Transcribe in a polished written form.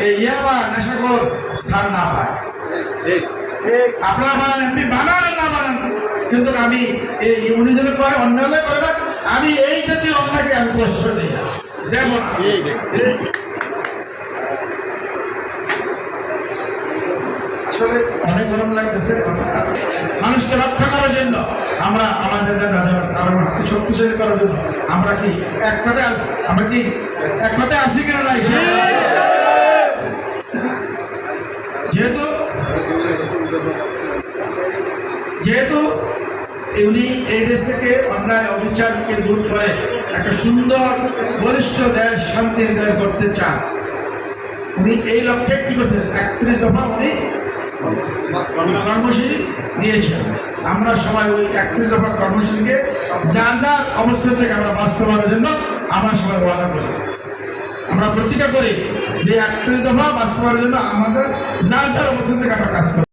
এই ইয়াবা নেশাখোর স্থান না পায়। আপনারা বানান, এমপি বানান না বানান, কিন্তু আমি এই উনি যদি কয় অন্যায় করে না, আমি এই জাতীয় অন্যায়কে আমি প্রশ্রয় দিই না, দেব না। আসলে অনেক গরম লাগতেছে। মানুষকে রক্ষা করার জন্য আমরা আমাদের কারণ শক্তিশালী করার জন্য আমরা কি এক কথায় আসি কিনা নাই? যেহেতু উনি এই দেশ থেকে অন্যায় অবিচারকে দূর করে একটা সুন্দর বলিষ্ঠ দেশ শান্তি হৃদয় করতে চান, উনি এই লক্ষ্যে কি করছেন? 31 দফা উনি কর্মসূচি দিয়েছেন। আমরা সবাই ওই 31 দফা কর্মসূচিকে যার যার অবস্থা থেকে আমরা বাস্তবায়নের জন্য আমরা সবাই ওয়াদা করি, আমরা প্রতিজ্ঞা করি যে 31 দফা বাস্তবায়নের জন্য আমাদের যার যার অবস্থা থেকে আমরা কাজ করি।